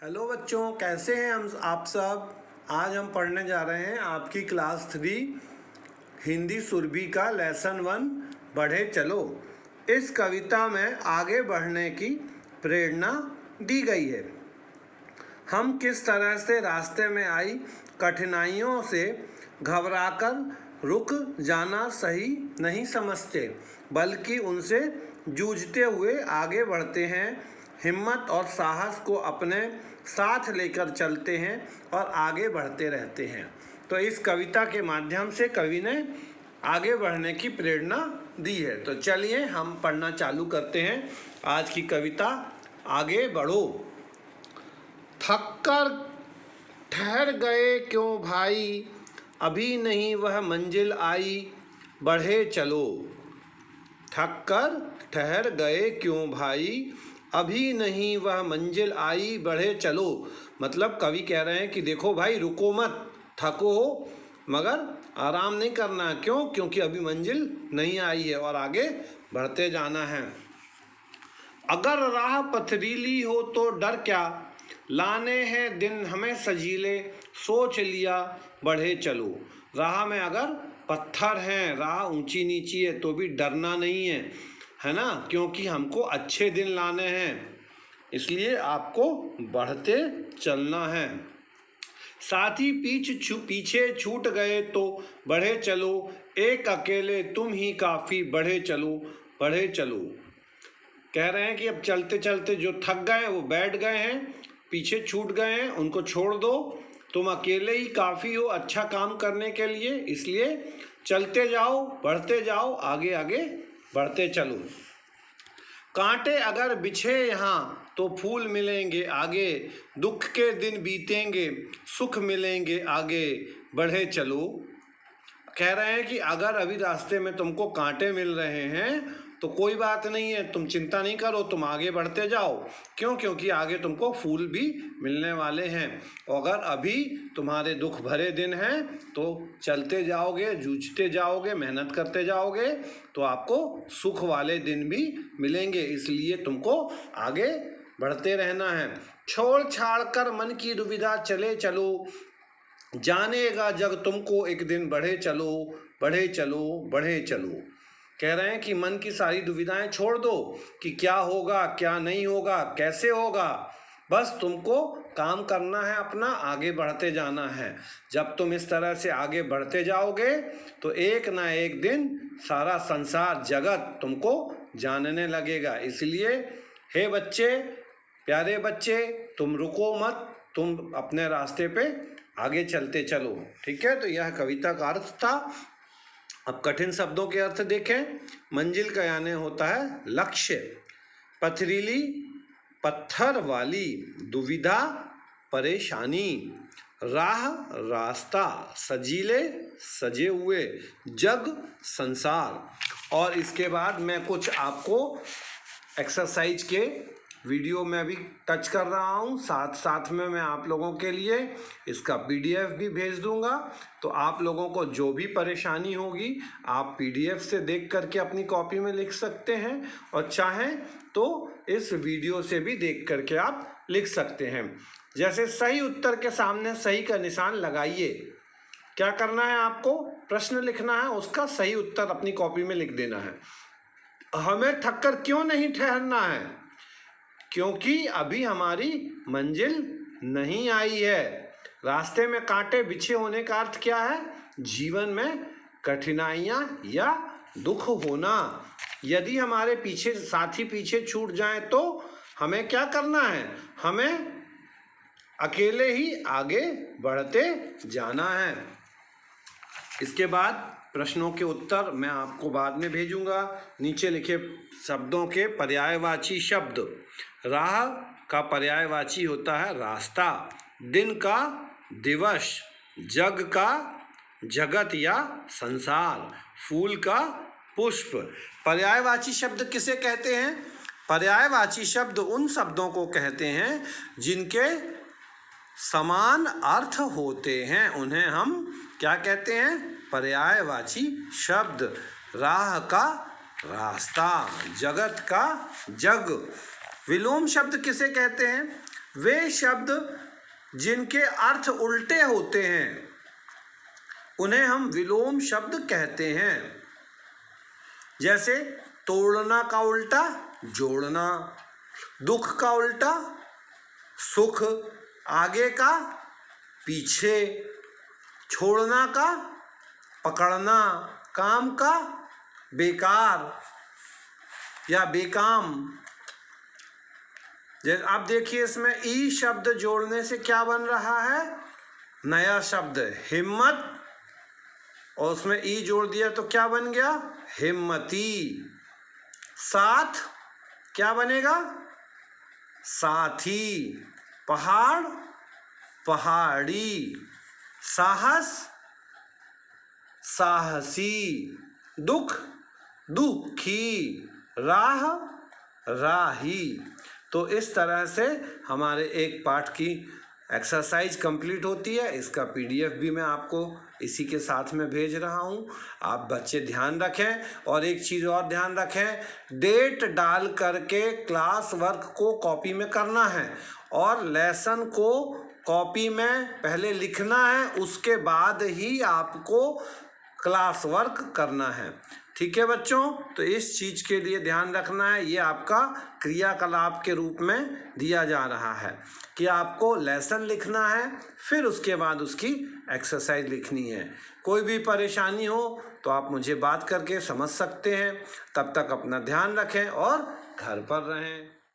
Hello बच्चों, कैसे हैं हम आप सब। आज हम पढ़ने जा रहे हैं आपकी क्लास 3 हिंदी सुरभि का लेसन 1 बढ़े चलो। इस कविता में आगे बढ़ने की प्रेरणा दी गई है। हम किस तरह से रास्ते में आई कठिनाइयों से घबराकर रुक जाना सही नहीं समझते, बल्कि उनसे जूझते हुए आगे बढ़ते हैं। हिम्मत और साहस को अपने साथ लेकर चलते हैं और आगे बढ़ते रहते हैं। तो इस कविता के माध्यम से कवि ने आगे बढ़ने की प्रेरणा दी है। तो चलिए हम पढ़ना चालू करते हैं आज की कविता। आगे बढ़ो। थककर ठहर गए क्यों भाई, अभी नहीं वह मंजिल आई, बढ़े चलो। थककर ठहर गए क्यों भाई, अभी नहीं वह मंजिल आई, बढ़े चलो। मतलब कवि कह रहे हैं कि देखो भाई, रुको मत, थको हो मगर आराम नहीं करना। क्यों? क्योंकि अभी मंजिल नहीं आई है और आगे बढ़ते जाना है। अगर राह पथरीली हो तो डर क्या, लाने हैं दिन हमें सजीले, सोच लिया बढ़े चलो। राह में अगर पत्थर हैं, राह ऊंची नीची है, तो भी डरना नहीं है ना, क्योंकि हमको अच्छे दिन लाने हैं, इसलिए आपको बढ़ते चलना है। साथी पीछे छूट गए तो बढ़े चलो, एक अकेले तुम ही काफ़ी, बढ़े चलो बढ़े चलो। कह रहे हैं कि अब चलते चलते जो थक गए वो बैठ गए हैं, पीछे छूट गए हैं, उनको छोड़ दो। तुम अकेले ही काफ़ी हो अच्छा काम करने के लिए, इसलिए चलते जाओ, बढ़ते जाओ, आगे आगे बढ़ते चलो। कांटे अगर बिछे यहाँ तो फूल मिलेंगे आगे, दुख के दिन बीतेंगे सुख मिलेंगे आगे, बढ़े चलो। कह रहे हैं कि अगर अभी रास्ते में तुमको कांटे मिल रहे हैं तो कोई बात नहीं है, तुम चिंता नहीं करो, तुम आगे बढ़ते जाओ। क्यों? क्योंकि आगे तुमको फूल भी मिलने वाले हैं। और अगर अभी तुम्हारे दुख भरे दिन हैं तो चलते जाओगे, जूझते जाओगे, मेहनत करते जाओगे, तो आपको सुख वाले दिन भी मिलेंगे, इसलिए तुमको आगे बढ़ते रहना है। छोड़ छाड़ कर मन की दुविधा चले चलो, जानेगा जग तुमको एक दिन, बढ़े चलो बढ़े चलो बढ़े चलो। कह रहे हैं कि मन की सारी दुविधाएं छोड़ दो कि क्या होगा क्या नहीं होगा कैसे होगा, बस तुमको काम करना है अपना, आगे बढ़ते जाना है। जब तुम इस तरह से आगे बढ़ते जाओगे तो एक ना एक दिन सारा संसार जगत तुमको जानने लगेगा। इसलिए हे बच्चे, प्यारे बच्चे, तुम रुको मत, तुम अपने रास्ते पे आगे चलते चलो। ठीक है, तो यह कविता का अर्थ था। अब कठिन शब्दों के अर्थ देखें। मंजिल का यानी होता है लक्ष्य, पथरीली पत्थर वाली, दुविधा परेशानी, राह रास्ता, सजीले सजे हुए, जग संसार। और इसके बाद मैं कुछ आपको एक्सरसाइज के वीडियो में भी टच कर रहा हूँ, साथ साथ में मैं आप लोगों के लिए इसका PDF भी भेज दूँगा। तो आप लोगों को जो भी परेशानी होगी आप PDF से देख करके अपनी कॉपी में लिख सकते हैं, और चाहें तो इस वीडियो से भी देख करके आप लिख सकते हैं। जैसे सही उत्तर के सामने सही का निशान लगाइए। क्या करना है आपको? प्रश्न लिखना है, उसका सही उत्तर अपनी कॉपी में लिख देना है। हमें थककर क्यों नहीं ठहरना है? क्योंकि अभी हमारी मंजिल नहीं आई है। रास्ते में कांटे बिछे होने का अर्थ क्या है? जीवन में कठिनाइयाँ या दुख होना। यदि हमारे पीछे साथी पीछे छूट जाएं तो हमें क्या करना है? हमें अकेले ही आगे बढ़ते जाना है। इसके बाद प्रश्नों के उत्तर मैं आपको बाद में भेजूंगा। नीचे लिखे शब्दों के पर्यायवाची शब्द। राह का पर्यायवाची होता है रास्ता, दिन का दिवस, जग का जगत या संसार, फूल का पुष्प। पर्यायवाची शब्द किसे कहते हैं? पर्यायवाची शब्द उन शब्दों को कहते हैं जिनके समान अर्थ होते हैं, उन्हें हम क्या कहते हैं? पर्यायवाची शब्द। राह का रास्ता, जगत का जग। विलोम शब्द किसे कहते हैं? वे शब्द जिनके अर्थ उल्टे होते हैं उन्हें हम विलोम शब्द कहते हैं। जैसे तोड़ना का उल्टा जोड़ना, दुख का उल्टा सुख, आगे का पीछे, छोड़ना का पकड़ना, काम का बेकार या बेकाम। जैसे आप देखिए इसमें ई शब्द जोड़ने से क्या बन रहा है, नया शब्द हिम्मत, और उसमें ई जोड़ दिया तो क्या बन गया, हिम्मती। साथ क्या बनेगा, साथी। पहाड़ पहाड़ी, साहस साहसी, दुख दुखी, राह राही। तो इस तरह से हमारे एक पाठ की एक्सरसाइज कंप्लीट होती है। इसका पीडीएफ भी मैं आपको इसी के साथ में भेज रहा हूँ। आप बच्चे ध्यान रखें, और एक चीज़ और ध्यान रखें, डेट डाल करके क्लास वर्क को कॉपी में करना है और लेसन को कॉपी में पहले लिखना है, उसके बाद ही आपको क्लास वर्क करना है। ठीक है बच्चों, तो इस चीज़ के लिए ध्यान रखना है। ये आपका क्रियाकलाप के रूप में दिया जा रहा है कि आपको लेसन लिखना है, फिर उसके बाद उसकी एक्सरसाइज लिखनी है। कोई भी परेशानी हो तो आप मुझे बात करके समझ सकते हैं। तब तक अपना ध्यान रखें और घर पर रहें।